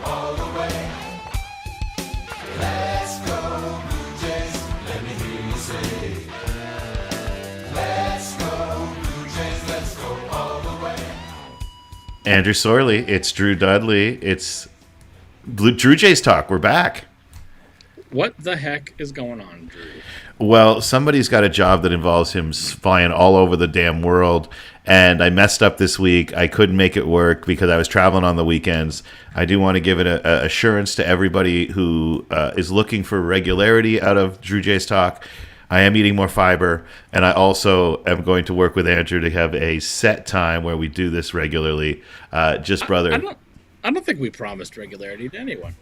all the way. Let's go, Blue Jays. Let me hear you say. Let's go, Blue Jays. Let's go all the way. Andrew Sorley, it's Drew Dudley, it's Drew Jays Talk. We're back. What the heck is going on, Drew? Well, somebody's got a job that involves him flying all over the damn world, and I messed up this week. I couldn't make it work because I was traveling on the weekends. I do want to give it a assurance to everybody who is looking for regularity out of Drew Jays Talk. I am eating more fiber, and I also am going to work with Andrew to have a set time where we do this regularly. I don't think we promised regularity to anyone.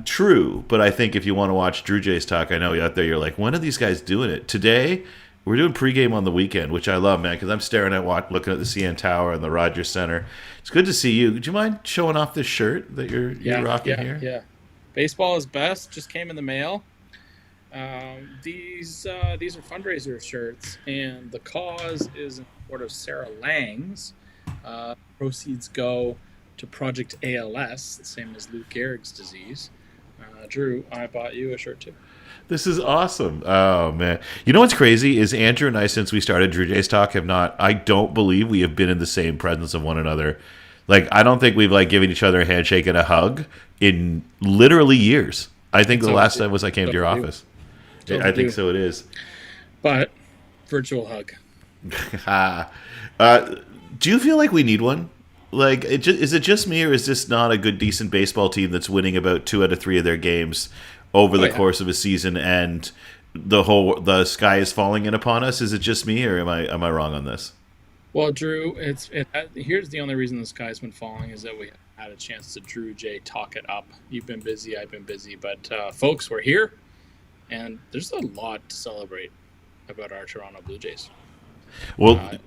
True, but I think if you want to watch Drew Jays Talk, I know out there you're like, when are these guys doing it? Today, we're doing pregame on the weekend, which I love, man, because I'm staring at looking at the CN Tower and the Rogers Center. It's good to see you. Would you mind showing off this shirt that you're rocking here? Yeah. Baseball is best. Just came in the mail. These are fundraiser shirts, and the cause is in support of Sarah Lang's. Proceeds go to Project ALS, the same as Lou Gehrig's disease. Drew, I bought you a shirt too. This is awesome. Oh, man. You know what's crazy is Andrew and I, since we started Drew Jays Talk, I don't believe we have been in the same presence of one another. Like, I don't think we've, given each other a handshake and a hug in literally years. I think the last time was I came to your office. I think so it is. But, virtual hug. Do you feel like we need one? Is it just me, or is this not a good, decent baseball team that's winning about 2 out of 3 of their games over the course of a season, and the sky is falling in upon us? Is it just me, or am I wrong on this? Well, Drew, here's the only reason the sky's been falling is that we had a chance to Drew J talk it up. You've been busy, I've been busy, but folks, we're here, and there's a lot to celebrate about our Toronto Blue Jays. Well,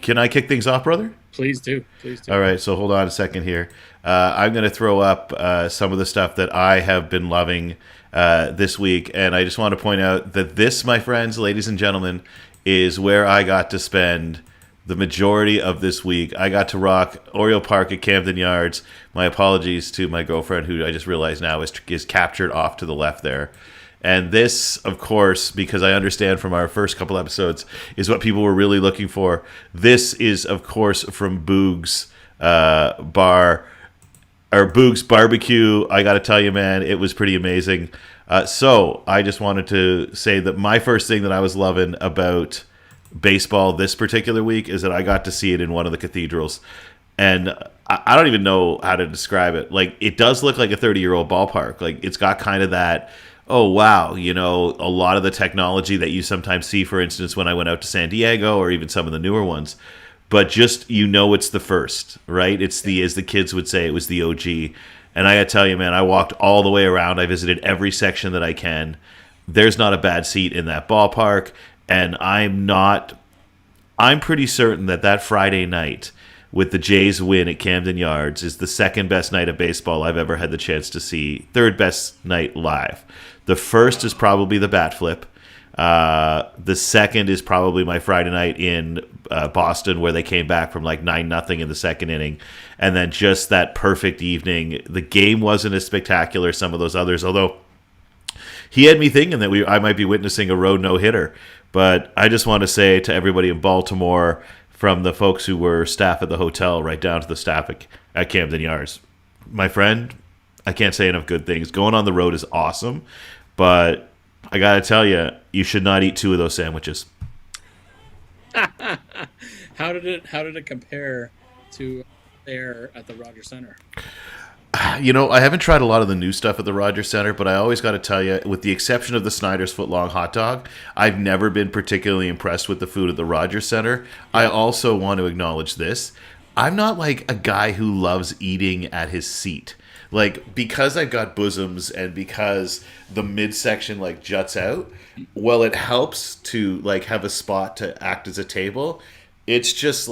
can I kick things off, brother? Please do. All right, so hold on a second here. I'm going to throw up some of the stuff that I have been loving this week, and I just want to point out that this, my friends, ladies and gentlemen, is where I got to spend the majority of this week. I got to rock Oriole Park at Camden Yards. My apologies to my girlfriend, who I just realized now is captured off to the left there. And this, of course, because I understand from our first couple episodes, is what people were really looking for. This is, of course, from Boog's Bar, or Boog's Barbecue. I got to tell you, man, it was pretty amazing. So I just wanted to say that my first thing that I was loving about baseball this particular week is that I got to see it in one of the cathedrals. And I don't even know how to describe it. It does look like a 30-year-old ballpark. It's got kind of that... oh, wow, a lot of the technology that you sometimes see, for instance, when I went out to San Diego or even some of the newer ones. But just, it's the first, right? It's as the kids would say, it was the OG. And I got to tell you, man, I walked all the way around. I visited every section that I can. There's not a bad seat in that ballpark. And I'm pretty certain that Friday night with the Jays win at Camden Yards is the second best night of baseball I've ever had the chance to see. Third best night live. The first is probably the bat flip. The second is probably my Friday night in Boston, where they came back from 9-0 in the second inning. And then just that perfect evening. The game wasn't as spectacular as some of those others, although he had me thinking that I might be witnessing a road no-hitter. But I just want to say to everybody in Baltimore, from the folks who were staff at the hotel right down to the staff at Camden Yards, my friend, I can't say enough good things. Going on the road is awesome, but I got to tell you, you should not eat 2 of those sandwiches. How did it compare to there at the Rogers Center? I haven't tried a lot of the new stuff at the Rogers Center, but I always got to tell you, with the exception of the Snyder's Footlong hot dog, I've never been particularly impressed with the food at the Rogers Center. I also want to acknowledge this. I'm not a guy who loves eating at his seat. Because I've got bosoms and because the midsection juts out, well, it helps to have a spot to act as a table. It's just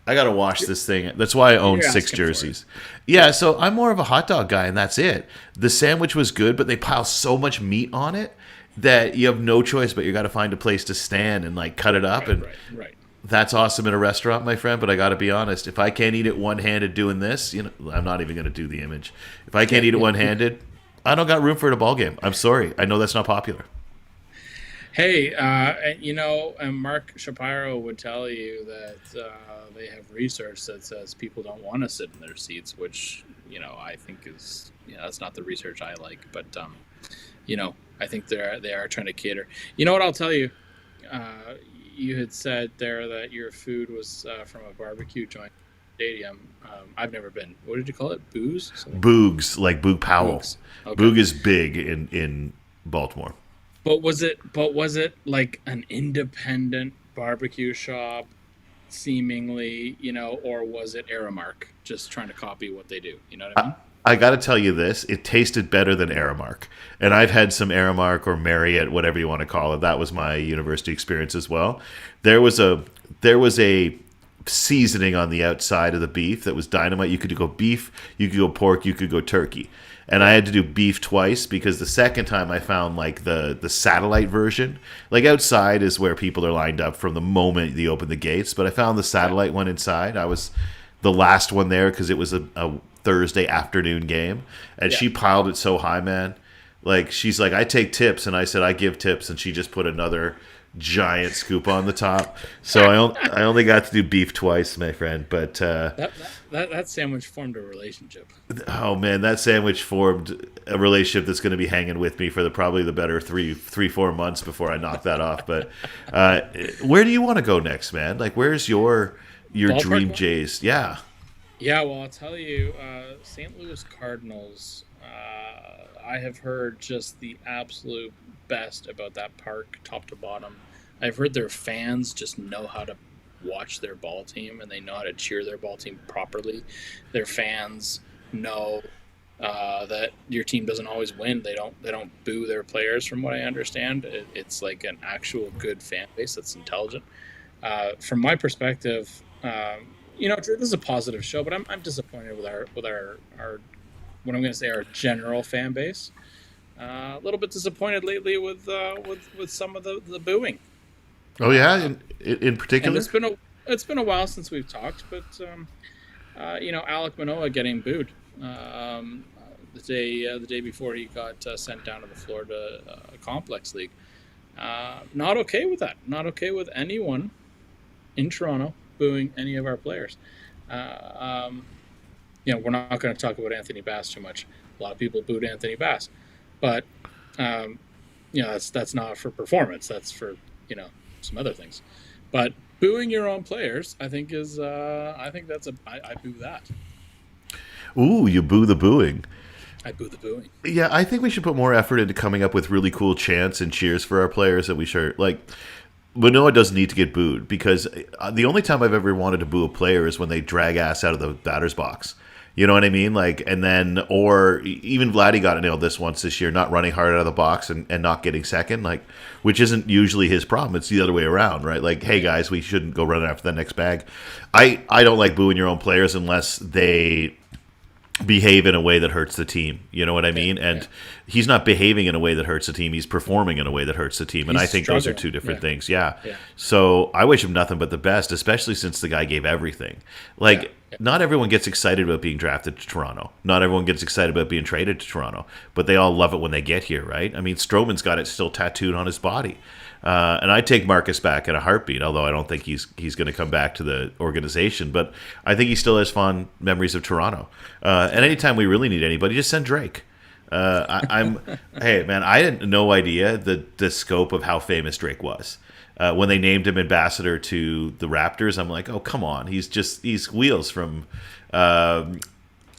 I gotta wash this thing. That's why I own 6 jerseys. Yeah, so I'm more of a hot dog guy, and that's it. The sandwich was good, but they pile so much meat on it that you have no choice, but you got to find a place to stand and cut it up. Right. That's awesome in a restaurant, my friend. But I got to be honest. If I can't eat it one-handed doing this, I'm not even going to do the image. If I can't eat it one-handed, I don't got room for it at a ball game. I'm sorry. I know that's not popular. Hey, and Mark Shapiro would tell you that they have research that says people don't want to sit in their seats, which I think is that's not the research I like, but I think they are trying to cater. You know what I'll tell you? You had said there that your food was from a barbecue joint stadium. I've never been. What did you call it? Booze? Something? Boogs, like Boog Powell. Boogs. Okay. Boog is big in Baltimore. But was it like an independent barbecue shop, seemingly, or was it Aramark just trying to copy what they do? You know what I mean? I got to tell you this: it tasted better than Aramark, and I've had some Aramark or Marriott, whatever you want to call it. That was my university experience as well. There was a seasoning on the outside of the beef that was dynamite. You could go beef, you could go pork, you could go turkey. And I had to do beef twice because the second time I found like the satellite version. Like outside is where people are lined up from the moment you open the gates. But I found the satellite one inside. I was the last one there because it was a Thursday afternoon game. And she piled it so high, man. Like she's like, I take tips. And I said, I give tips. And she just put another giant scoop on the top. So I only got to do beef twice, my friend. But that sandwich formed a relationship. Oh man, that sandwich formed a relationship that's going to be hanging with me for probably the better 4 months before I knock that off. But where do you want to go next, man? Like, where's your Ballpark dream one? Jays? Yeah. Yeah, well, I'll tell you, St. Louis Cardinals. I have heard just the absolute best about that park, top to bottom. I've heard their fans just know how to watch their ball team and they know how to cheer their ball team properly. Their fans know that your team doesn't always win. They don't boo their players, from what I understand. It's like an actual good fan base that's intelligent. From my perspective, this is a positive show, but I'm disappointed with our what I'm going to say our general fan base. A little bit disappointed lately with some of the booing. Oh yeah, in particular. And it's been a while since we've talked, but Alek Manoah getting booed the day before he got sent down to the Florida Complex League. Not okay with that. Not okay with anyone in Toronto booing any of our players. We're not going to talk about Anthony Bass too much. A lot of people booed Anthony Bass, but that's not for performance. That's for some other things. But booing your own players, I think I boo that. Ooh, you boo the booing. I boo the booing. Yeah, I think we should put more effort into coming up with really cool chants and cheers for our players that we share. Like, Manoah doesn't need to get booed because the only time I've ever wanted to boo a player is when they drag ass out of the batter's box. You know what I mean? Like, and then, or even Vladdy got nailed this year, not running hard out of the box and not getting second, like, which isn't usually his problem. It's the other way around, right? Like, hey guys, we shouldn't go running after the next bag. I don't like booing your own players unless they behave in a way that hurts the team. You know what I mean? And he's not behaving in a way that hurts the team. He's performing in a way that hurts the team. And I think those are two different things. Yeah. So I wish him nothing but the best, especially since the guy gave everything. Like, not everyone gets excited about being drafted to Toronto. Not everyone gets excited about being traded to Toronto. But they all love it when they get here, right? I mean, Stroman's got it still tattooed on his body. And I take Marcus back in a heartbeat, although I don't think he's going to come back to the organization. But I think he still has fond memories of Toronto. And anytime we really need anybody, just send Drake. Hey, man, I had no idea the scope of how famous Drake was. When they named him ambassador to the Raptors, I'm like, oh, come on. He's Wheels from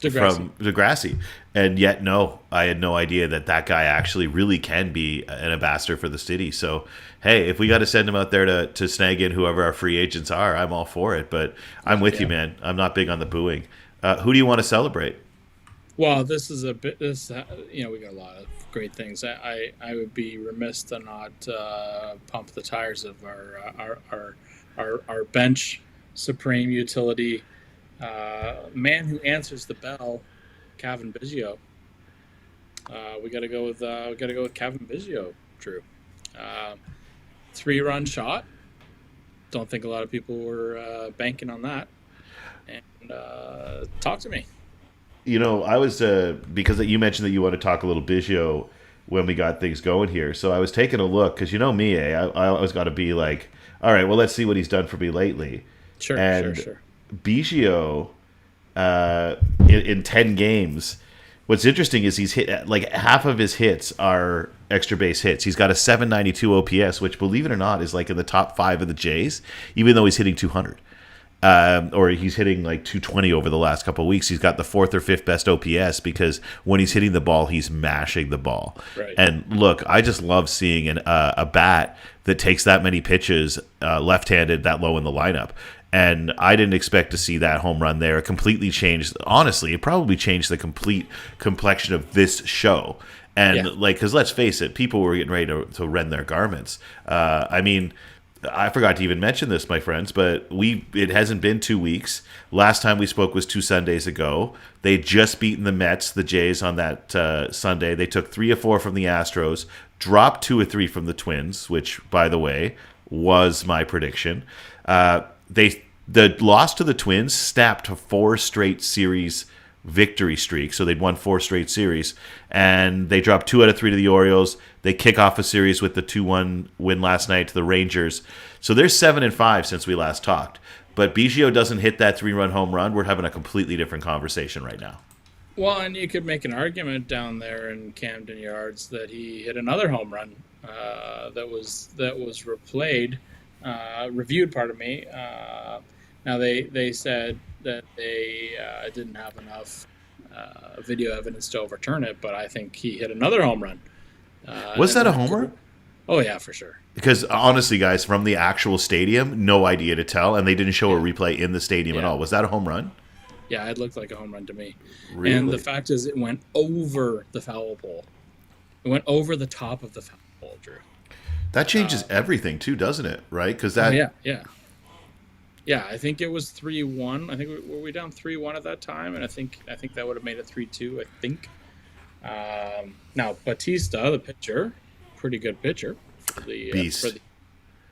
Degrassi. And yet, no, I had no idea that guy actually really can be an ambassador for the city. So, hey, if we got to send him out there to snag in whoever our free agents are, I'm all for it. But I'm with you, man. I'm not big on the booing. Who do you want to celebrate? Well, this is we got a lot of great things. I would be remiss to not pump the tires of our bench supreme utility man who answers the bell, Kevin Biggio. We got to go with Kevin Biggio. Drew, 3-run shot. don't think a lot of people were banking on that. And talk to me. I was because you mentioned that you want to talk a little Biggio when we got things going here. So I was taking a look because me, I always got to be like, all right, well, let's see what he's done for me lately. Sure, And sure. Biggio, in 10 games, what's interesting is he's hit like half of his hits are extra base hits. He's got a 792 OPS, which, believe it or not, is like in the top 5 of the Jays, even though he's hitting 200. Or he's hitting like 220 over the last couple of weeks. He's got the 4th or 5th best OPS because when he's hitting the ball, he's mashing the ball. Right. And look, I just love seeing a bat that takes that many pitches left-handed that low in the lineup. And I didn't expect to see that home run there. It completely changed. Honestly, it probably changed the complete complexion of this show. And because let's face it, people were getting ready to rend their garments. I forgot to even mention this, my friends, but it hasn't been 2 weeks. Last time we spoke was 2 Sundays ago. They just beaten the Mets, the Jays, on that Sunday. They took 3 of 4 from the Astros, dropped 2 of 3 from the Twins, which, by the way, was my prediction. The loss to the Twins snapped a 4 straight series victory streak, so they'd won 4 straight series, and they dropped 2 out of 3 to the Orioles. They kick off a series with the 2-1 win last night to the Rangers. So they're 7-5 since we last talked. But Biggio doesn't hit that 3-run home run. We're having a completely different conversation right now. Well, and you could make an argument down there in Camden Yards that he hit another home run that was reviewed. Pardon me. Now they said that they didn't have enough video evidence to overturn it, but I think he hit another home run. Was that a homer? Oh yeah, for sure. Because honestly, guys, from the actual stadium, no idea to tell, and they didn't show a replay in the stadium at all. Was that a home run? Yeah, it looked like a home run to me. Really? And the fact is, it went over the foul pole. It went over the top of the foul pole, Drew. That changes everything too, doesn't it? Right? Because that. Yeah, I think it was 3-1. I think were we down 3-1 at that time, and I think that would have made it 3-2. I think. Now Batista, the pitcher, pretty good pitcher for the beast.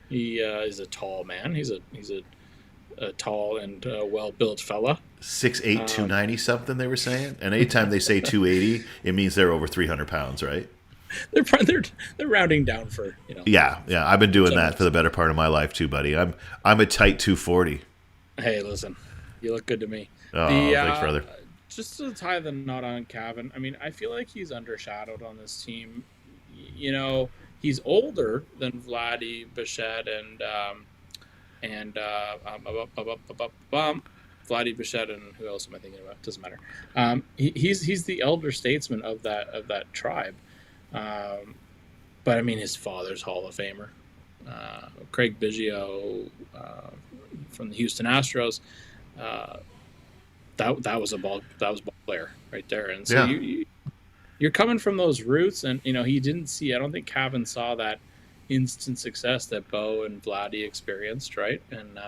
He is a tall man. He's a tall and well-built fella. 6'8", 290 something they were saying, and anytime they say 280, it means they're over 300 pounds, right? They're rounding down for Yeah. I've been doing that for the better part of my life too, buddy. I'm a tight 240. Hey, listen, you look good to me. Oh, thanks, brother. Just to tie the knot on Cavan, I mean, I feel like he's undershadowed on this team. He's older than Vladdy, Bichette, Vladdy, Bichette, and who else am I thinking about? Doesn't matter. He's the elder statesman of that tribe. But I mean, his father's Hall of Famer, Craig Biggio, from the Houston Astros. That was a ball player right there, and so you're coming from those roots, and he didn't see. I don't think Cavan saw that instant success that Bo and Vladdy experienced, right? And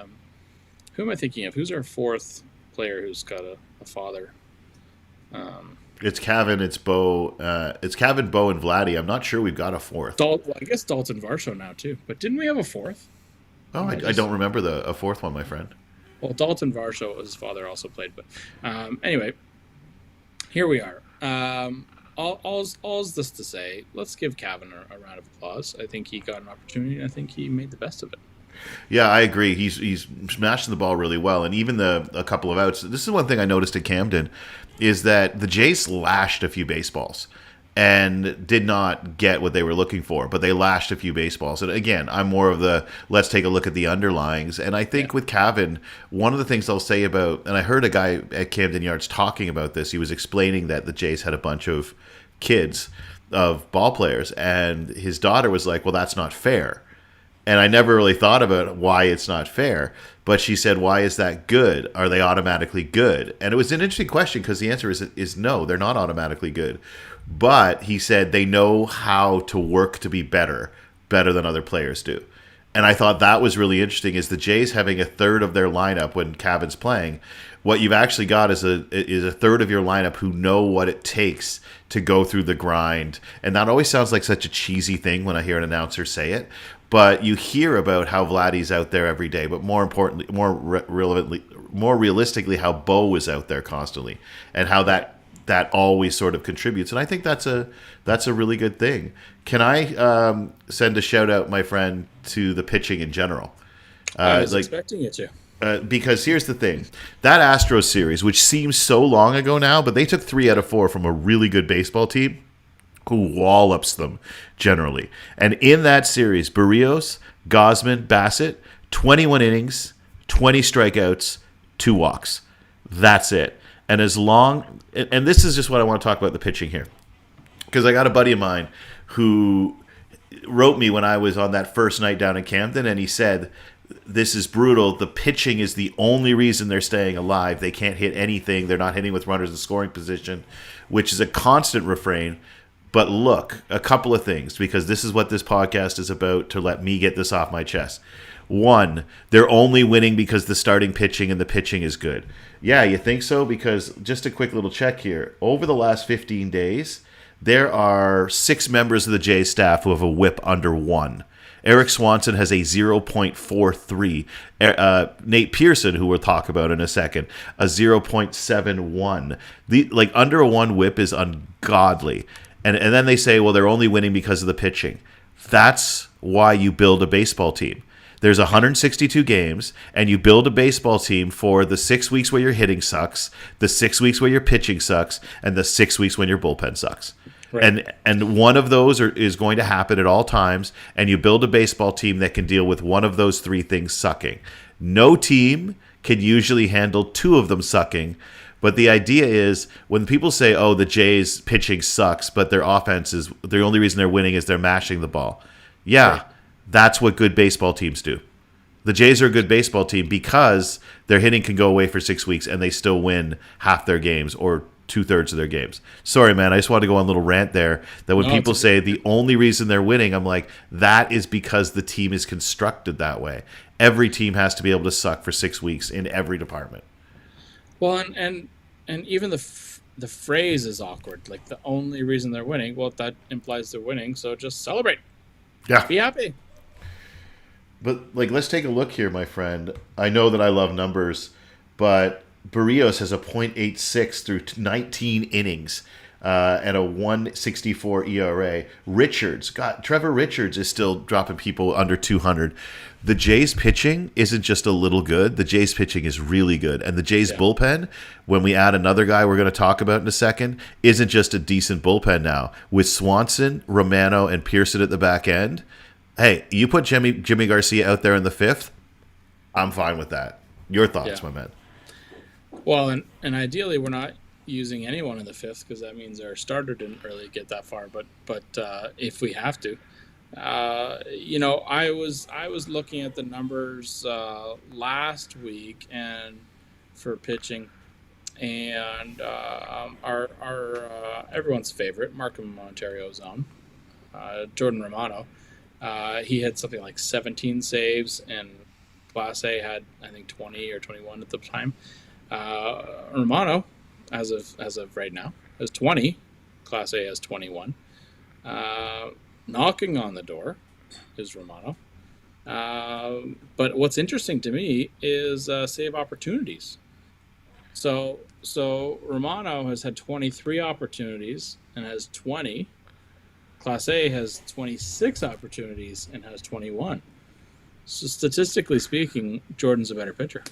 who am I thinking of? Who's our 4th player who's got a father? It's Cavan, it's Bo, Cavan, Bo, and Vladdy. I'm not sure we've got a 4th. I guess Dalton Varsho now too, but didn't we have a 4th? Oh, I don't remember a 4th one, my friend. Well, Dalton Varsho, his father also played, but anyway, here we are. All's this to say, let's give Cavan a round of applause. I think he got an opportunity, and I think he made the best of it. Yeah, I agree. He's smashing the ball really well, and even a couple of outs. This is one thing I noticed at Camden, is that the Jays lashed a few baseballs and did not get what they were looking for, but they lashed a few baseballs. And again, I'm more of the let's take a look at the underlyings. And I think with Cavan, one of the things I'll say about, and I heard a guy at Camden Yards talking about this, he was explaining that the Jays had a bunch of kids of ball players, and his daughter was like, well, that's not fair. And I never really thought about why it's not fair. But she said, why is that good? Are they automatically good? And it was an interesting question because the answer is no, they're not automatically good. But he said they know how to work to be better than other players do. And I thought that was really interesting, is the Jays having a third of their lineup when Cavan's playing. What you've actually got is a third of your lineup who know what it takes to go through the grind. And that always sounds like such a cheesy thing when I hear an announcer say it. but you hear about how Vladdy's out there every day. But more importantly, more realistically, how Bo is out there constantly, and how that always sort of contributes. And I think that's a really good thing. Can I send a shout out, my friend, to the pitching in general? I was expecting you to. Because here's the thing. That Astros series, which seems so long ago now, but they took 3 out of 4 from a really good baseball team who wallops them generally. And in that series, Barrios, Gosman, Bassett, 21 innings, 20 strikeouts, 2 walks. That's it. And and this is just what I want to talk about the pitching here. Because I got a buddy of mine who wrote me when I was on that first night down in Camden, and he said, this is brutal. The pitching is the only reason they're staying alive. They can't hit anything. They're not hitting with runners in scoring position, which is a constant refrain. But look, a couple of things, because this is what this podcast is about, to let me get this off my chest. One, they're only winning because the starting pitching and the pitching is good. Yeah, you think so? Because just a quick little check here. Over the last 15 days, there are 6 members of the Jays staff who have a whip under 1. Eric Swanson has a 0.43. Nate Pearson, who we'll talk about in a second, a 0.71. Under a 1 whip is ungodly. And then they say, well, they're only winning because of the pitching. That's why you build a baseball team. There's 162 games, and you build a baseball team for the 6 weeks where your hitting sucks, the 6 weeks where your pitching sucks, and the 6 weeks when your bullpen sucks. Right. And one of those is going to happen at all times, and you build a baseball team that can deal with one of those 3 things sucking. No team can usually handle 2 of them sucking, but the idea is when people say, oh, the Jays pitching sucks, but their offense is, the only reason they're winning is they're mashing the ball. Yeah, right. That's what good baseball teams do. The Jays are a good baseball team because their hitting can go away for 6 weeks and they still win half their games or 2/3 of their games. Sorry, man. I just wanted to go on a little rant there that when people say the only reason they're winning, I'm like, that is because the team is constructed that way. Every team has to be able to suck for 6 weeks in every department. Well, and even the phrase is awkward. Like, the only reason they're winning, well, that implies they're winning, so just celebrate. Yeah. Be happy. But, let's take a look here, my friend. I know that I love numbers, but Barrios has a .86 through 19 innings and a 1.64 ERA. Trevor Richards is still dropping people under 200. The Jays pitching isn't just a little good. The Jays pitching is really good. And the Jays bullpen, when we add another guy we're going to talk about in a second, isn't just a decent bullpen now. With Swanson, Romano, and Pearson at the back end, hey, you put Jimmy Garcia out there in the 5th, I'm fine with that. Your thoughts, my man? Well, and ideally we're not using anyone in the 5th because that means our starter didn't really get that far. But if we have to, I was looking at the numbers last week and for pitching, and our everyone's favorite Markham, Ontario's own Jordan Romano. He had something like 17 saves, and Class A had, I think, 20 or 21 at the time. Romano, as of right now, has 20. Class A has 21. Knocking on the door is Romano. But what's interesting to me is save opportunities. So Romano has had 23 opportunities and has 20. Class A has 26 opportunities and has 21. So statistically speaking, Jordan's a better pitcher.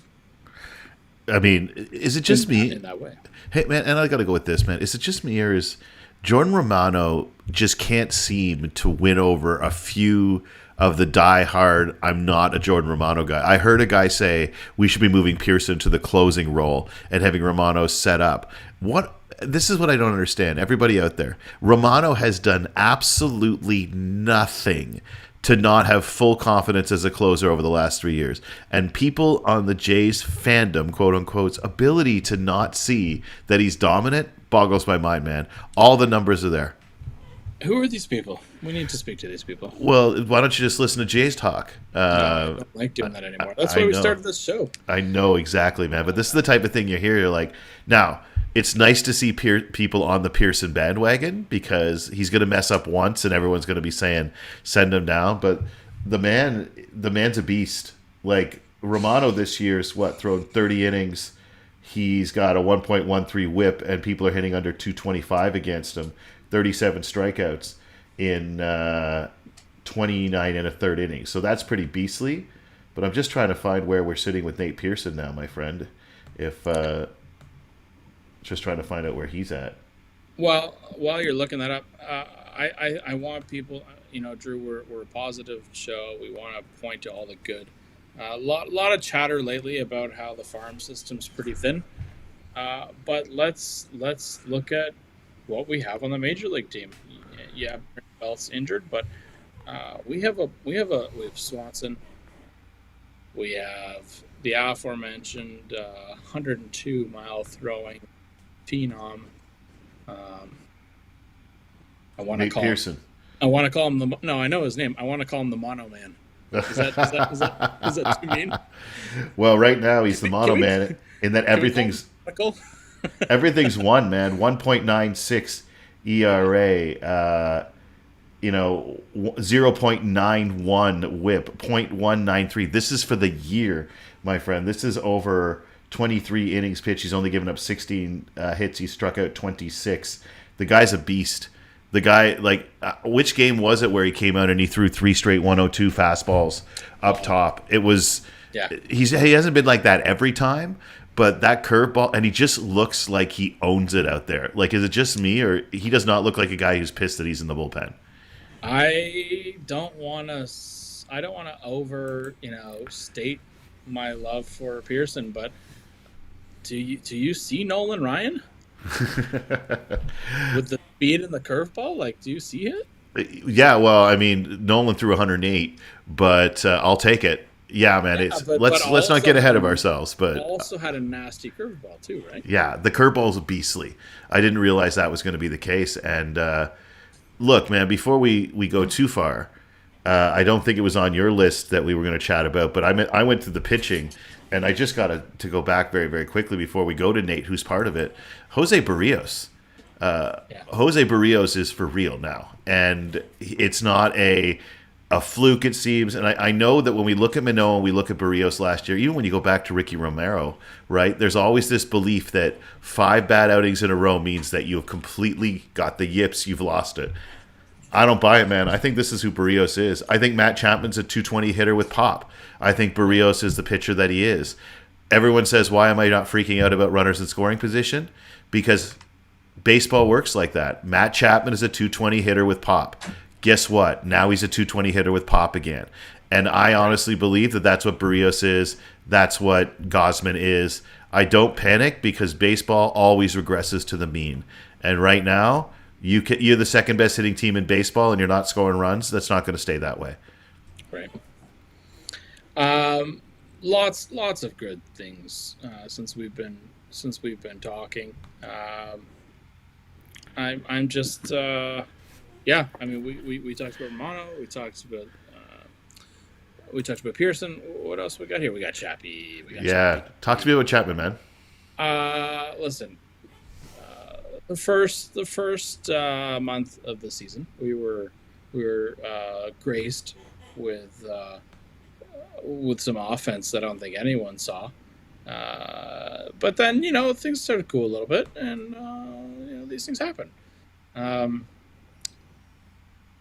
I mean, is it just me? In that way. Hey, man, and I got to go with this, man. Is it just me, or is Jordan Romano just can't seem to win over a few of the die-hard, I'm not a Jordan Romano guy? I heard a guy say we should be moving Pearson to the closing role and having Romano set up. This is what I don't understand. Everybody out there, Romano has done absolutely nothing to not have full confidence as a closer over the last 3 years. And people on the Jays fandom, quote unquote, ability to not see that he's dominant boggles my mind, man. All the numbers are there. Who are these people? We need to speak to these people. Well, why don't you just listen to Jays talk? No, I don't like doing that anymore. That's why we started this show. I know, exactly, man. But this is the type of thing you hear. You're like, now, it's nice to see people on the Pearson bandwagon because he's going to mess up once and everyone's going to be saying, send him down. But the man's a beast. Like Romano this year's thrown 30 innings. He's got a 1.13 whip, and people are hitting under 225 against him. 37 strikeouts in 29 and a third innings. So that's pretty beastly. But I'm just trying to find where we're sitting with Nate Pearson now, my friend. If just trying to find out where he's at. Well, while you're looking that up, I want people, Drew, we're a positive show. We want to point to all the good. A lot of chatter lately about how the farm system's pretty thin. But let's look at what we have on the major league team. Yeah, Belt's injured, but we have Swanson. We have the aforementioned 102-mile throwing phenom. I want to call Pearson. I want to call him the. No, I know his name. I want to call him the Mono Man. Is that too mean? Well, right now he's the Mono Man, in that everything's everything's one, man. 1.96 ERA. 0.91 whip, 0.193. This is for the year, my friend. This is over 23 innings pitched. He's only given up 16 hits. He struck out 26. The guy's a beast. The guy, which game was it where he came out and he threw 3 straight 102 fastballs up top? It was, he hasn't been like that every time, but that curveball, and he just looks like he owns it out there. Like, is it just me, or he does not look like a guy who's pissed that he's in the bullpen? I don't want to state my love for Pearson, but do you see Nolan Ryan with the speed and the curveball? Like, do you see it? Yeah, well, I mean, Nolan threw 108, but I'll take it. Yeah, man. Let's not get ahead of ourselves. But also had a nasty curveball too, right? Yeah, the curveball's beastly. I didn't realize that was going to be the case. And look, man, before we go too far, I don't think it was on your list that we were going to chat about, but I went to the pitching, and I just got to go back very, very quickly before we go to Nate, who's part of it. Jose Barrios. Jose Barrios is for real now, and it's not a fluke, it seems. And I know that when we look at Manoah and we look at Barrios last year, even when you go back to Ricky Romero, right, there's always this belief that 5 bad outings in a row means that you have completely got the yips, you've lost it. I don't buy it, man. I think this is who Barrios is. I think Matt Chapman's a 220 hitter with pop. I think Barrios is the pitcher that he is. Everyone says, why am I not freaking out about runners in scoring position? Because baseball works like that. Matt Chapman is a 220 hitter with pop. Guess what? Now he's a 220 hitter with pop again. And I honestly believe that that's what Barrios is. That's what Gausman is. I don't panic because baseball always regresses to the mean. And right now, you're the second best hitting team in baseball and you're not scoring runs. That's not going to stay that way. Right. Lots of good things since we've been talking. I'm just yeah. I mean, we talked about Romano. We talked about Pearson. What else we got here? We got Chappie. Chappie. Talk to me about Chapman, man. Listen. The first month of the season, we were graced with some offense that I don't think anyone saw. But then things started to cool a little bit, and these things happen.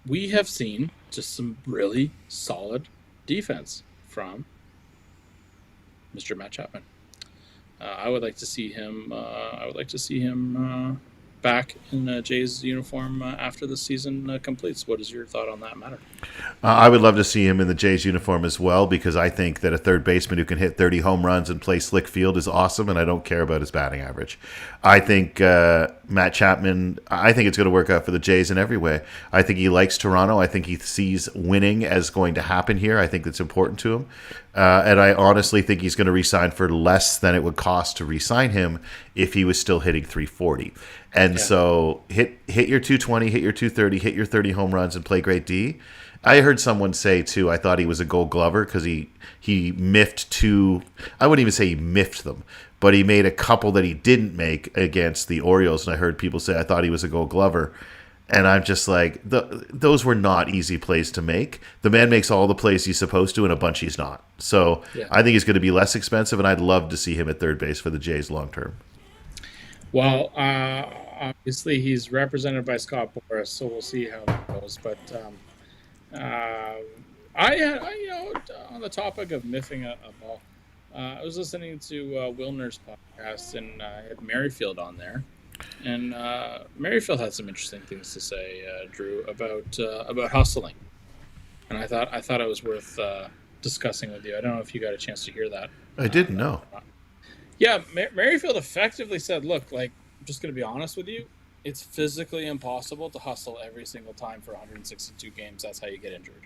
We have seen just some really solid defense from Mr. Matt Chapman. I would like to see him. Back in Jay's uniform after the season completes. What is your thought on that matter? I would love to see him in the Jays uniform as well, because I think that a third baseman who can hit 30 home runs and play slick field is awesome, and I don't care about his batting average. I think Matt Chapman, I think it's going to work out for the Jays in every way. I think he likes Toronto. I think he sees winning as going to happen here. I think that's important to him. And I honestly think he's going to re-sign for less than it would cost to re-sign him if he was still hitting 340. And so hit your 220, hit your 230, hit your 30 home runs, and play great D. I heard someone say, too, I thought he was a Gold Glover because he miffed 2. I wouldn't even say he miffed them, but he made a couple that he didn't make against the Orioles. And I heard people say, I thought he was a Gold Glover. And I'm just like, those were not easy plays to make. The man makes all the plays he's supposed to, and a bunch he's not. So Yeah. I think he's going to be less expensive, and I'd love to see him at third base for the Jays long term. Well, obviously he's represented by Scott Boras, so we'll see how that goes. But on the topic of miffing a ball, I was listening to Wilner's podcast, and I had Merrifield on there, and Merrifield had some interesting things to say, Drew, about hustling, and I thought it was worth discussing with you. I don't know if you got a chance to hear that. I didn't know. Yeah, Merrifield effectively said, "Look, like, I'm just going to be honest with you. It's physically impossible to hustle every single time for 162 games. That's how you get injured.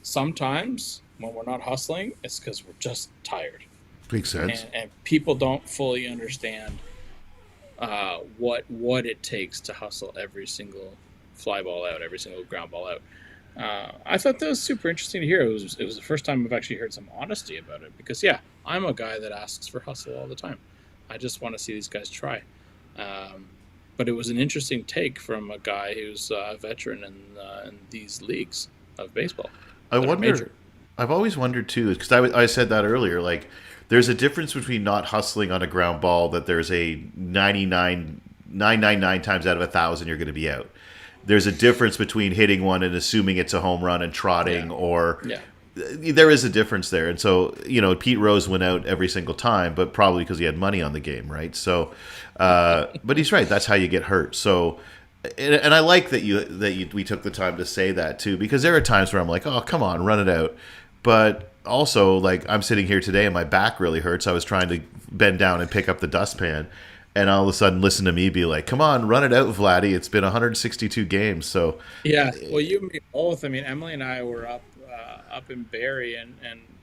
Sometimes when we're not hustling, it's because we're just tired. Makes sense. And people don't fully understand what it takes to hustle every single fly ball out, every single ground ball out." I thought that was super interesting to hear. It was the first time I've actually heard some honesty about it, because yeah, I'm a guy that asks for hustle all the time. I just want to see these guys try. But it was an interesting take from a guy who's a veteran in these leagues of baseball. I wonder. I've always wondered too, because I said that earlier. Like, there's a difference between not hustling on a ground ball that there's a 999 times out of 1,000 you're going to be out. There's a difference between hitting one and assuming it's a home run and trotting, or there is a difference there. And so, Pete Rose went out every single time, but probably because he had money on the game, right? So, but he's right. That's how you get hurt. So, and I like that we took the time to say that too, because there are times where I'm like, oh, come on, run it out. But also, like, I'm sitting here today and my back really hurts. I was trying to bend down and pick up the dustpan. And all of a sudden, listen to me be like, "Come on, run it out, Vladdy. It's been 162 games." So yeah, well, you and me both. I mean, Emily and I were up in Barrie, and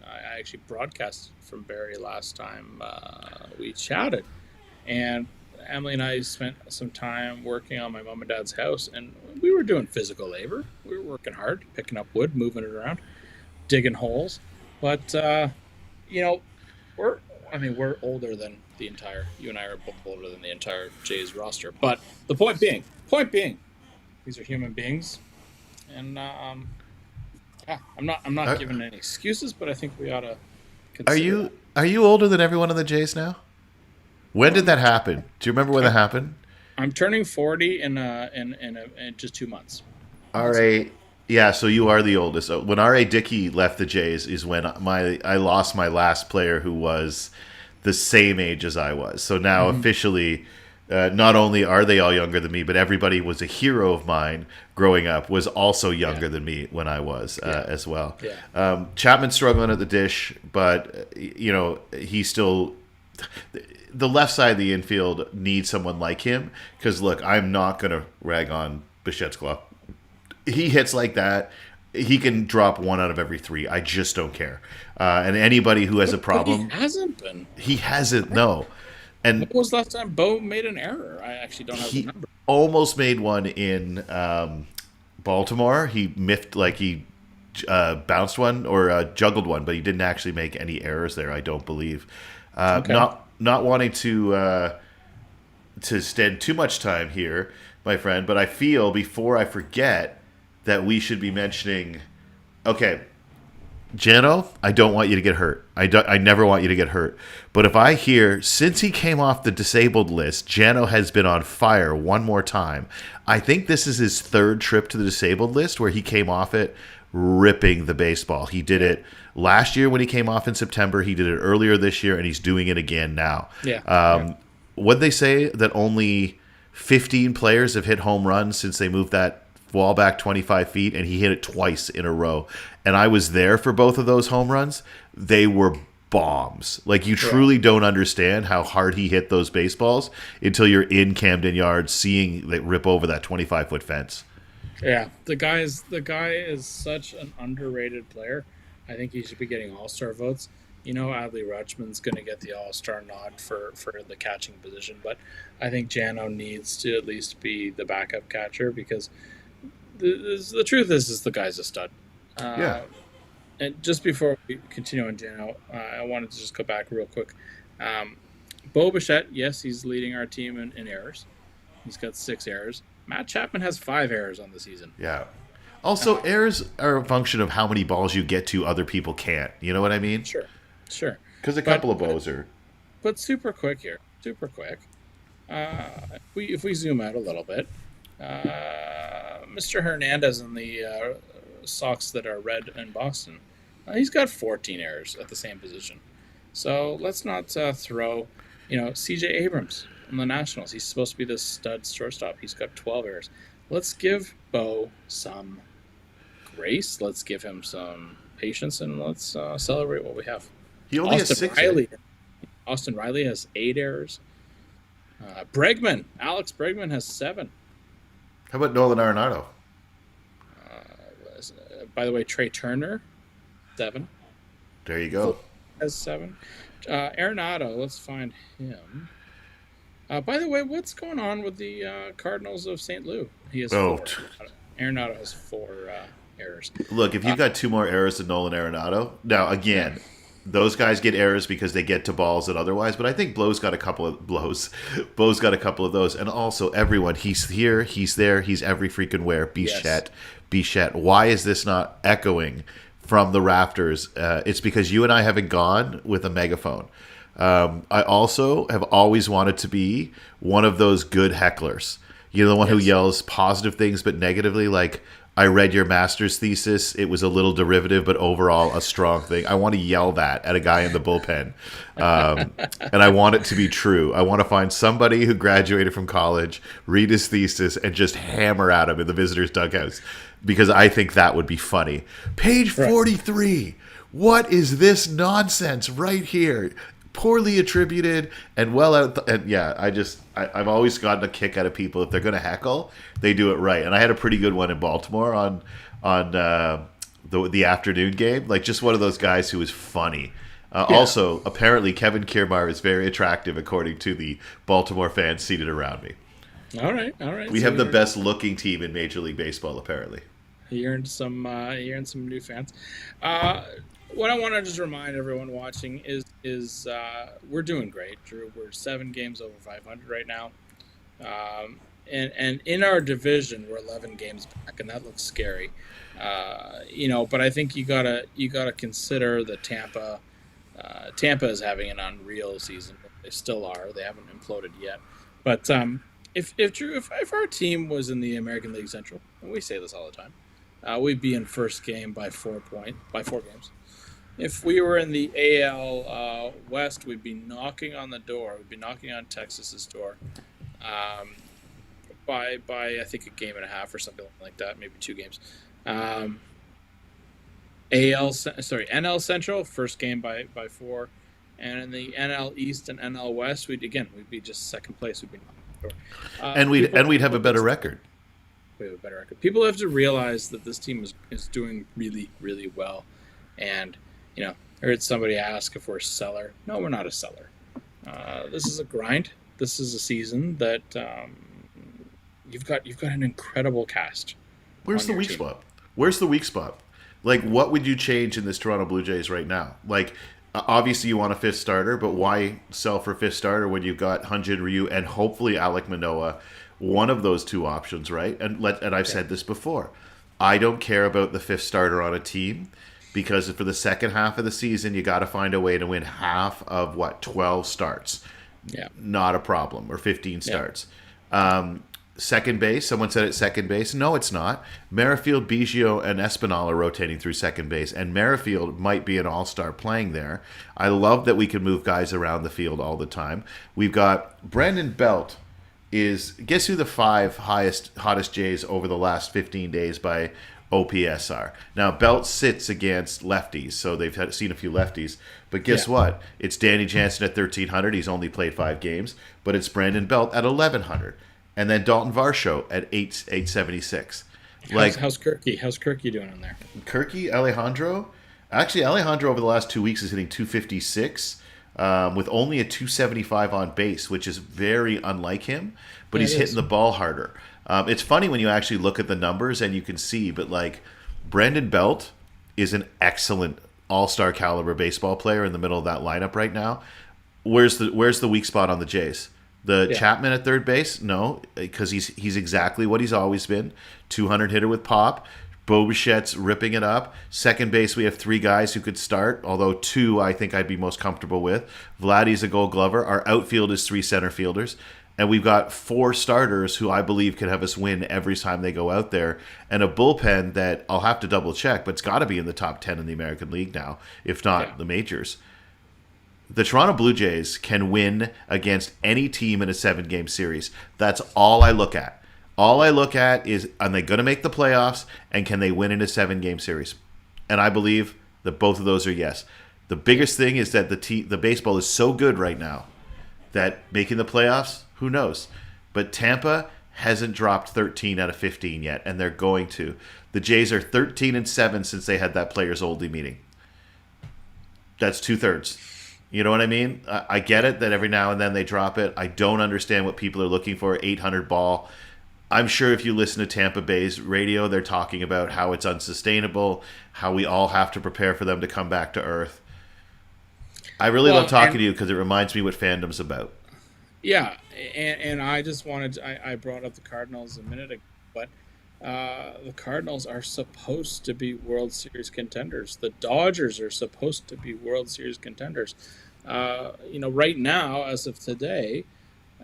I actually broadcast from Barrie last time we chatted. And Emily and I spent some time working on my mom and dad's house, and we were doing physical labor. We were working hard, picking up wood, moving it around, digging holes. But we're older than the entire. You and I are both older than the entire Jays roster. But the point being, these are human beings, and I'm not giving any excuses, but I think we ought to. Are you older than everyone on the Jays now? When did that happen? Do you remember when that happened? I'm turning 40 in just 2 months. All right. Yeah, so you are the oldest. So when R.A. Dickey left the Jays is when I lost my last player who was the same age as I was. So now officially, not only are they all younger than me, but everybody was a hero of mine growing up was also younger than me when I was as well. Yeah. Chapman's struggling at the dish, but he's still. The left side of the infield needs someone like him, because look, I'm not going to rag on Bichette's glove. He hits like that. He can drop 1 out of every 3. I just don't care. And anybody who has a problem, he hasn't been. He hasn't. No. And when was the last time Bo made an error? I actually don't have the number. Almost made one in Baltimore. He miffed, like he bounced one or juggled one, but he didn't actually make any errors there. I don't believe. Not wanting to spend too much time here, my friend, but I feel before I forget that we should be mentioning. Okay, Jano, I don't want you to get hurt. I never want you to get hurt. But if I hear, since he came off the disabled list, Jano has been on fire one more time. I think this is his 3rd trip to the disabled list where he came off it ripping the baseball. He did it last year when he came off in September. He did it earlier this year, and he's doing it again now. What'd they say? That only 15 players have hit home runs since they moved that wall back 25 feet, and he hit it twice in a row. And I was there for both of those home runs. They were bombs. Like, you truly don't understand how hard he hit those baseballs until you're in Camden Yards seeing it rip over that 25-foot fence. Yeah, the guy is such an underrated player. I think he should be getting all-star votes. Adley Rutschman's going to get the all-star nod for the catching position, but I think Jano needs to at least be the backup catcher, because the truth is the guy's a stud. And just before we continue on Jano, I wanted to just go back real quick. Bo Bichette, yes, he's leading our team in errors. He's got 6 errors. Matt Chapman has 5 errors on the season. Yeah. Also, errors are a function of how many balls you get to other people can't. You know what I mean? Sure, sure. Because a But couple of balls are. but super quick here, super quick. If we zoom out a little bit, Mr. Hernandez in the Sox that are red in Boston, he's got 14 errors at the same position. So let's not throw, C.J. Abrams in the Nationals. He's supposed to be the stud shortstop. He's got 12 errors. Let's give Bo some grace. Let's give him some patience, and let's celebrate what we have. He only has 6. Austin Riley has 8 errors. Alex Bregman has 7. How about Nolan Arenado? By the way, Trey Turner, 7. There you go. Has 7. Arenado, let's find him. By the way, what's going on with the Cardinals of St. Louis? He has 4. Arenado has 4 errors. Look, if you've got 2 more errors than Nolan Arenado, now again, those guys get errors because they get to balls that otherwise. But I think Bo's got a couple of those, and also everyone. He's here, he's there, he's every freaking where. Bichette. Why is this not echoing from the rafters? It's because you and I haven't gone with a megaphone. I also have always wanted to be one of those good hecklers. You're the one who yells positive things but negatively, like, I read your master's thesis. It was a little derivative, but overall a strong thing. I want to yell that at a guy in the bullpen. And I want it to be true. I want to find somebody who graduated from college, read his thesis, and just hammer at him in the visitor's dugout, because I think that would be funny. Page 43. What is this nonsense right here? Poorly attributed and well out. And yeah, I've always gotten a kick out of people. If they're going to heckle, they do it right. And I had a pretty good one in Baltimore on the afternoon game. Like, just one of those guys who was funny. Also, apparently, Kevin Kiermaier is very attractive, according to the Baltimore fans seated around me. All right. We have the best looking team in Major League Baseball, apparently. He earned some new fans. What I want to just remind everyone watching is we're doing great, Drew. We're 7 games over 500 right now, and in our division we're 11 games back, and that looks scary. But I think you gotta consider that Tampa is having an unreal season. They still are. They haven't imploded yet. But if our team was in the American League Central, and we say this all the time, we'd be in first game by 4 games. If we were in the AL West, we'd be knocking on the door. We'd be knocking on Texas's door by I think a game and a half or something like that, maybe 2 games. NL Central, first game by 4, and in the NL East and NL West, we'd be just second place. We'd be knocking on the door. And we'd have a better record. We have a better record. People have to realize that this team is doing really, really well, and I heard somebody ask if we're a seller. No, we're not a seller. This is a grind. This is a season that you've got an incredible cast. Where's the weak spot? Like, what would you change in this Toronto Blue Jays right now? Like, obviously you want a 5th starter, but why sell for 5th starter when you've got Hyun-Jin Ryu and hopefully Alek Manoah, one of those 2 options, right? And I've said this before. I don't care about the 5th starter on a team, because for the second half of the season, you got to find a way to win half of 12 starts. Yeah, not a problem, or 15 starts. Second base, someone said it's second base. No, it's not. Merrifield, Biggio, and Espinal are rotating through second base, and Merrifield might be an all-star playing there. I love that we can move guys around the field all the time. We've got Brandon Belt guess who the 5 hottest Jays over the last 15 days by OPS are. Now, Belt sits against lefties, so they've seen a few lefties. But guess what? It's Danny Jansen at 1,300. He's only played 5 games. But it's Brandon Belt at 1,100. And then Dalton Varsho at 876. How's Kirky? How's Kirky doing in there? Kirky, Alejandro? Actually, Alejandro over the last 2 weeks is hitting 256 with only a 275 on base, which is very unlike him. But he's hitting the ball harder. It's funny when you actually look at the numbers and you can see, but Brandon Belt is an excellent all-star caliber baseball player in the middle of that lineup right now. Where's the weak spot on the Jays? The Yeah. Chapman at third base, no, because he's exactly what he's always been. 200 hitter with pop. Bo Bichette's ripping it up. Second base, we have 3 guys who could start, although 2 I think I'd be most comfortable with. Vladdy's a Gold Glover. Our outfield is 3 center fielders. And we've got 4 starters who I believe could have us win every time they go out there. And a bullpen that I'll have to double check, but it's got to be in the top 10 in the American League now, if not the majors. The Toronto Blue Jays can win against any team in a 7-game series. That's all I look at. All I look at is, are they going to make the playoffs, and can they win in a 7-game series? And I believe that both of those are yes. The biggest thing is that the baseball is so good right now that making the playoffs, who knows? But Tampa hasn't dropped 13 out of 15 yet, and they're going to. The Jays are 13-7 since they had that players only meeting. That's 2/3. You know what I mean? I get it that every now and then they drop it. I don't understand what people are looking for. 800 ball. I'm sure if you listen to Tampa Bay's radio, they're talking about how it's unsustainable, how we all have to prepare for them to come back to earth. I really love talking to you because it reminds me what fandom's about. Yeah, and I just wanted I brought up the Cardinals a minute ago, but the Cardinals are supposed to be World Series contenders. The Dodgers are supposed to be World Series contenders. Right now, as of today,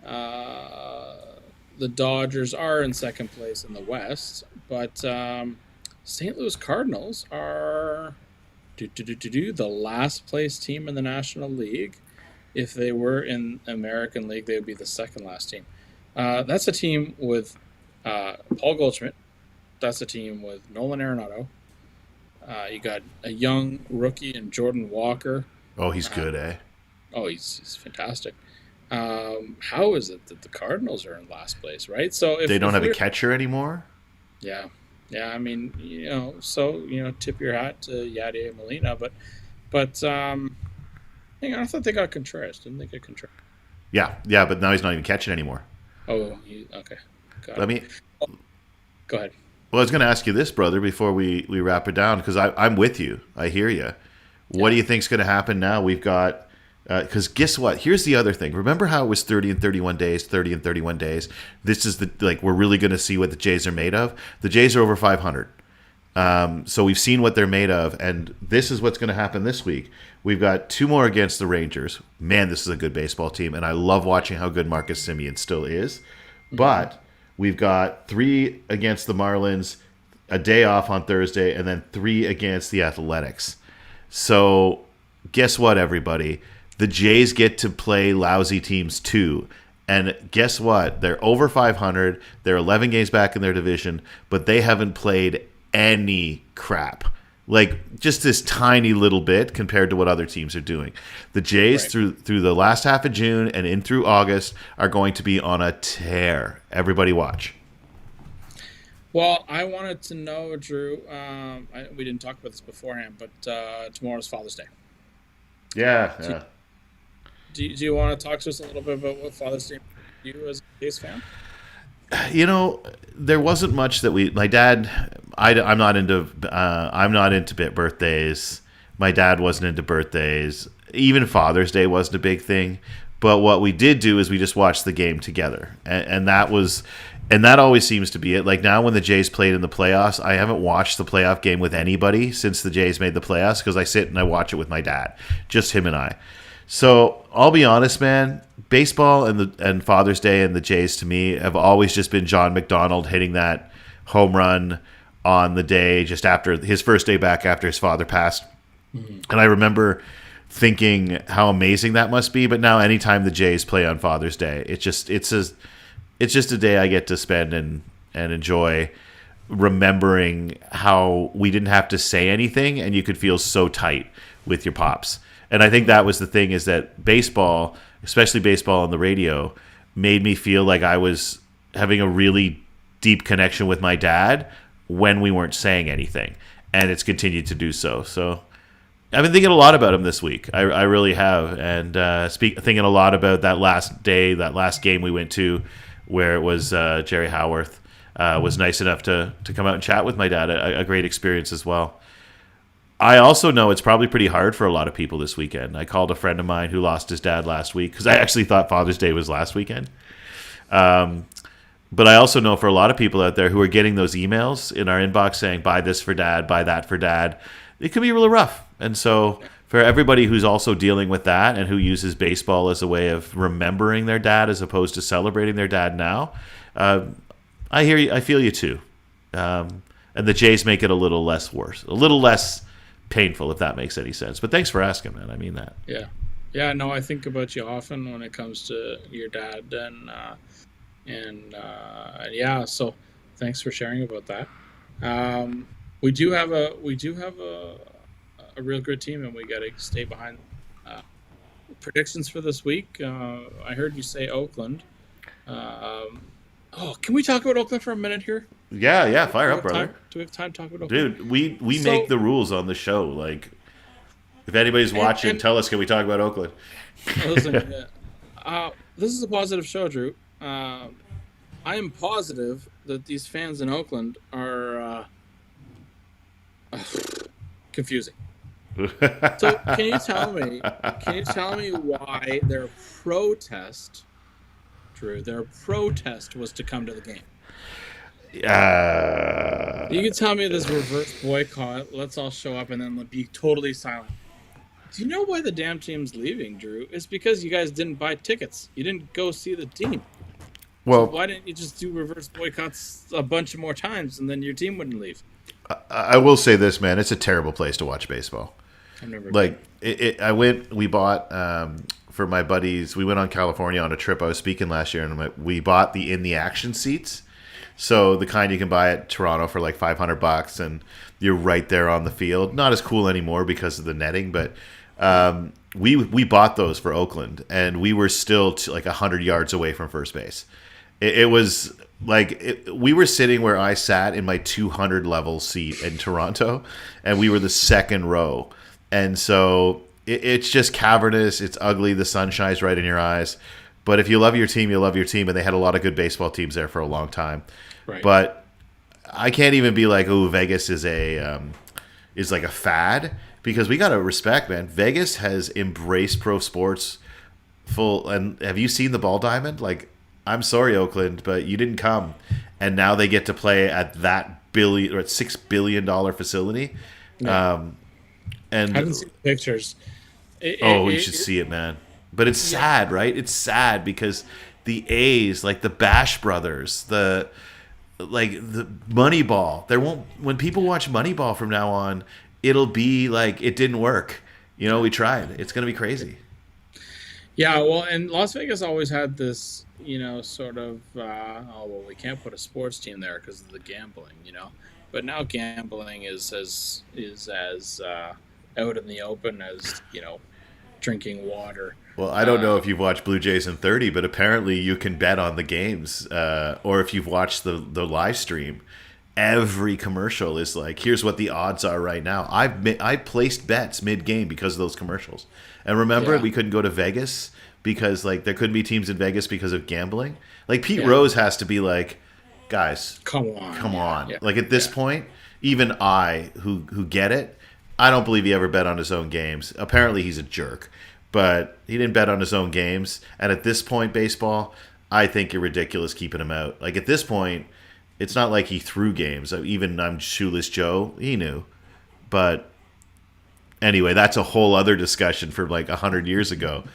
the Dodgers are in second place in the West, but St. Louis Cardinals are the last place team in the National League. If they were in American League, they would be the second last team. That's a team with Paul Goldschmidt. That's a team with Nolan Arenado. You got a young rookie in Jordan Walker. Oh, he's good, eh? Oh, he's fantastic. How is it that the Cardinals are in last place, right? So if they don't have a catcher anymore? Yeah. I mean, tip your hat to Yadier Molina, but I thought they got Contreras. Didn't they get Contreras? Yeah, but now he's not even catching anymore. Oh, okay. Go ahead. Well, I was going to ask you this, brother, before we wrap it down, because I'm with you. I hear you. What do you think's going to happen now? We've got because guess what? Here's the other thing. Remember how it was 30 and 31 days, 30 and 31 days? This is we're really going to see what the Jays are made of. The Jays are over 500. So we've seen what they're made of, and this is what's going to happen this week. We've got 2 more against the Rangers. Man, this is a good baseball team, and I love watching how good Marcus Semien still is. Mm-hmm. But we've got 3 against the Marlins, a day off on Thursday, and then 3 against the Athletics. So guess what, everybody? The Jays get to play lousy teams too. And guess what? They're over 500. They're 11 games back in their division, but they haven't played any crap. Like just this tiny little bit compared to what other teams are doing. The Jays through the last half of June and in through August are going to be on a tear. Everybody watch. Well, I wanted to know, Drew, we didn't talk about this beforehand, but tomorrow's Father's Day. Yeah. Do you want to talk to us a little bit about what Father's Day means to you as a Jays fan? There wasn't much that my dad. I'm not into birthdays. My dad wasn't into birthdays. Even Father's Day wasn't a big thing. But what we did do is we just watched the game together, and that always seems to be it. Like now, when the Jays played in the playoffs, I haven't watched the playoff game with anybody since the Jays made the playoffs because I sit and I watch it with my dad, just him and I. So I'll be honest, man. Baseball and Father's Day and the Jays to me have always just been John McDonald hitting that home run on the day just after his first day back after his father passed. Mm-hmm. And I remember thinking how amazing that must be. But now, anytime the Jays play on Father's Day, it's just a day I get to spend and enjoy, remembering how we didn't have to say anything and you could feel so tight with your pops. And I think that was the thing, is that baseball, especially baseball on the radio, made me feel like I was having a really deep connection with my dad when we weren't saying anything. And it's continued to do so. So I've been thinking a lot about him this week. I really have. And thinking a lot about that last day, that last game we went to, where it was Jerry Howarth was nice enough to come out and chat with my dad. A great experience as well. I also know it's probably pretty hard for a lot of people this weekend. I called a friend of mine who lost his dad last week because I actually thought Father's Day was last weekend. But I also know for a lot of people out there who are getting those emails in our inbox saying, buy this for dad, buy that for dad, it can be really rough. And so for everybody who's also dealing with that and who uses baseball as a way of remembering their dad as opposed to celebrating their dad now, I hear you. I feel you too. And the Jays make it a little less worse, a little less painful, if that makes any sense. But thanks for asking, man. I mean that. Yeah. No, I think about you often when it comes to your dad, and yeah. So thanks for sharing about that. We do have a real good team, and we got to stay behind. Predictions for this week. I heard you say Oakland. Can we talk about Oakland for a minute here? Yeah, fire up, brother. Do we have time to talk about Oakland? Dude, we make the rules on the show. Like, if anybody's watching, tell us, can we talk about Oakland? Listen, this is a positive show, Drew. I am positive that these fans in Oakland are confusing. So can you tell me why their protest, Drew, was to come to the game? You can tell me this reverse boycott, let's all show up and then be totally silent. Do you know why the damn team's leaving, Drew? It's because you guys didn't buy tickets. You didn't go see the team. Well, so why didn't you just do reverse boycotts a bunch more times and then your team wouldn't leave? I will say this, man. It's a terrible place to watch baseball. I've never we bought for my buddies. We went on California on a trip. I was speaking last year, and we bought the in the action seats. So the kind you can buy at Toronto for like $500, and you're right there on the field. Not as cool anymore because of the netting, but we bought those for Oakland, and we were still like 100 yards away from first base. It was like we were sitting where I sat in my 200 level seat in Toronto, and we were the second row. And so it's just cavernous. It's ugly. The sun shines right in your eyes. But if you love your team, you love your team. And they had a lot of good baseball teams there for a long time. Right. But I can't even be like, oh, Vegas is like a fad, because we got to respect, man. Vegas has embraced pro sports full. And have you seen the Ball Diamond? Like, I'm sorry, Oakland, but you didn't come. And now they get to play at that $6 billion facility. Yeah. And I haven't seen pictures. You should see it, man. But it's sad, right? It's sad because the A's, like the Bash Brothers, the Moneyball. When people watch Moneyball from now on, it'll be like it didn't work. We tried. It's gonna be crazy. Yeah, well, and Las Vegas always had this, sort of, we can't put a sports team there because of the gambling, But now gambling is as out in the open as, drinking water. Well, I don't know if you've watched Blue Jays in 30, but apparently you can bet on the games. Or if you've watched the live stream, every commercial is like, here's what the odds are right now. I placed bets mid-game because of those commercials. And remember, we couldn't go to Vegas because there couldn't be teams in Vegas because of gambling. Like Pete Rose has to be like, guys, come on. Yeah. Like at this point, even I, who get it, I don't believe he ever bet on his own games. Apparently he's a jerk, but he didn't bet on his own games. And at this point, baseball, I think you're ridiculous keeping him out. Like at this point, it's not like he threw games. Even I'm Shoeless Joe, he knew. But anyway, that's a whole other discussion for 100 years ago.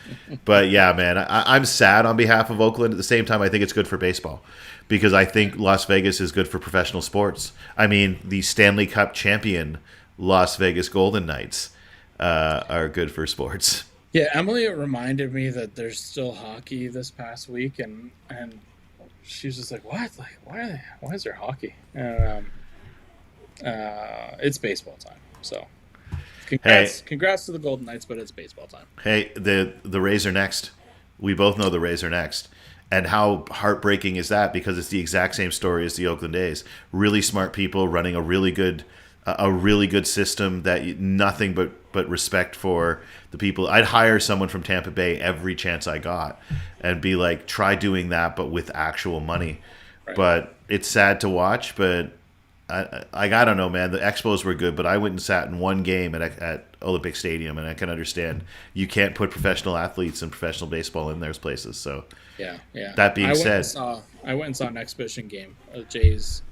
But yeah, man, I'm sad on behalf of Oakland. At the same time, I think it's good for baseball because I think Las Vegas is good for professional sports. I mean, the Stanley Cup champion Las Vegas Golden Knights are good for sports. Yeah, Emily reminded me that there's still hockey this past week, and she was just like, "What? Like, why is there hockey?" And it's baseball time. So, congrats to the Golden Knights, but it's baseball time. Hey, the Rays are next. We both know the Rays are next. And how heartbreaking is that? Because it's the exact same story as the Oakland A's. Really smart people running a really good system that nothing but respect for the people. I'd hire someone from Tampa Bay every chance I got and be like, try doing that, but with actual money. Right. But it's sad to watch, but I don't know, man. The Expos were good, but I went and sat in one game at Olympic Stadium, and I can understand you can't put professional athletes and professional baseball in those places. So, Yeah, yeah. that being said, I went and saw an exhibition game of the Jays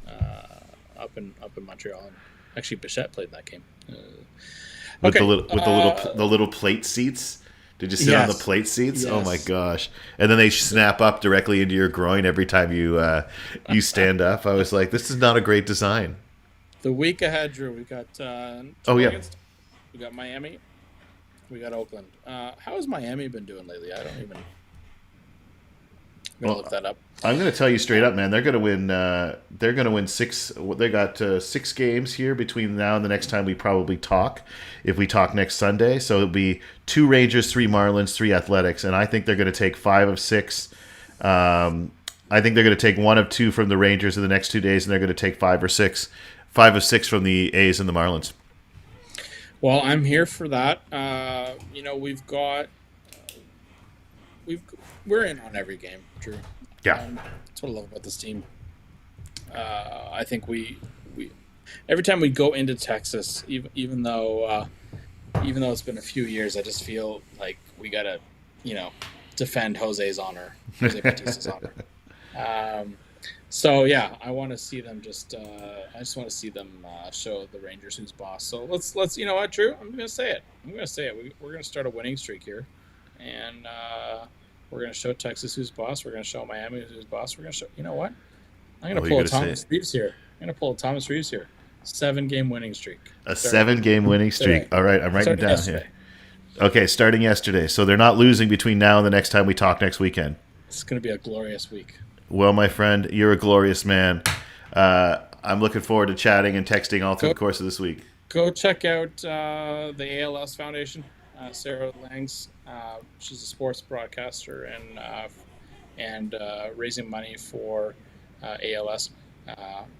up in Montreal. And actually, Bichette played in that game. with Okay. the little plate seats. Did you sit on the Yes. plate seats? Oh my Yes. gosh! And then they snap up directly into your groin every time you stand up. I was like, this is not a great design. The week ahead, Drew, we got Oh, yeah. we got Miami, we got Oakland. How has Miami been doing lately? I don't even. I'm gonna look that up. I'm going to tell you straight up, man. They're going to win. They're going to win six. They got 6 games here between now and the next time we probably talk. If we talk next Sunday, so it'll be 2 Rangers, 3 Marlins, 3 Athletics, and I think they're going to take 5 of 6. I think they're going to take 1 of 2 from the Rangers in the next 2 days, and they're going to take 5 of 6 from the A's and the Marlins. Well, I'm here for that. We're in on every game, Drew. Yeah. That's what I love about this team. I think we every time we go into Texas, even though it's been a few years, I just feel like we gotta, defend Jose Bautista's honor. So yeah, I want to see them I just want to see them show the Rangers who's boss. So let's you know what, Drew? I'm gonna say it. We're gonna start a winning streak here, and we're gonna show Texas who's boss. We're gonna show Miami who's boss. We're gonna show. You know what? I'm gonna pull a Thomas Reeves here. 7-game winning streak. A 7-game winning streak. All right, I'm writing it down here. Okay, starting yesterday. So they're not losing between now and the next time we talk next weekend. It's gonna be a glorious week. Well, my friend, you're a glorious man. I'm looking forward to chatting and texting all through the course of this week. Go check out the ALS Foundation. Sarah Langs, she's a sports broadcaster and raising money for ALS.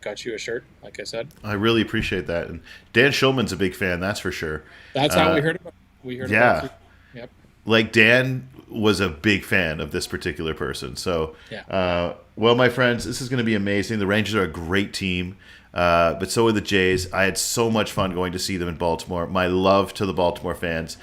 Got you a shirt, like I said. I really appreciate that. And Dan Schulman's a big fan, that's for sure. That's how we heard about it. We heard about it. Yep. Like Dan was a big fan of this particular person. So, yeah. Well, my friends, this is going to be amazing. The Rangers are a great team, but so are the Jays. I had so much fun going to see them in Baltimore. My love to the Baltimore fans.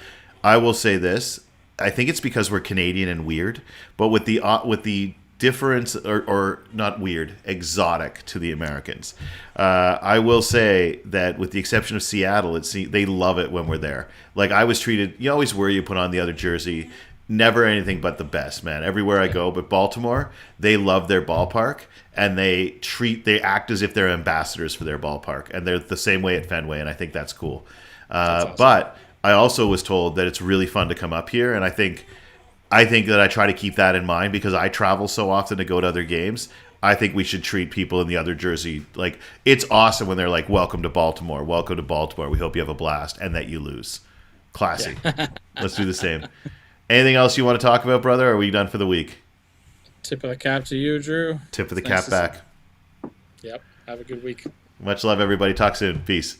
I will say this. I think it's because we're Canadian and weird, but with the difference, or not weird, exotic to the Americans. I will say that with the exception of Seattle, they love it when we're there. Like I was treated, you always worry you put on the other jersey. Never anything but the best, man. Everywhere I go, but Baltimore, they love their ballpark, and they act as if they're ambassadors for their ballpark, and they're the same way at Fenway, and I think that's cool. That's awesome. But I also was told that it's really fun to come up here, and I think that I try to keep that in mind because I travel so often to go to other games. I think we should treat people in the other jersey like it's awesome when they're like, "Welcome to Baltimore. Welcome to Baltimore. We hope you have a blast," and that you lose. Classy. Yeah. Let's do the same. Anything else you want to talk about, brother? Or are we done for the week? Tip of the cap to you, Drew. Tip of the cap back. Yep. Have a good week. Much love, everybody. Talk soon. Peace.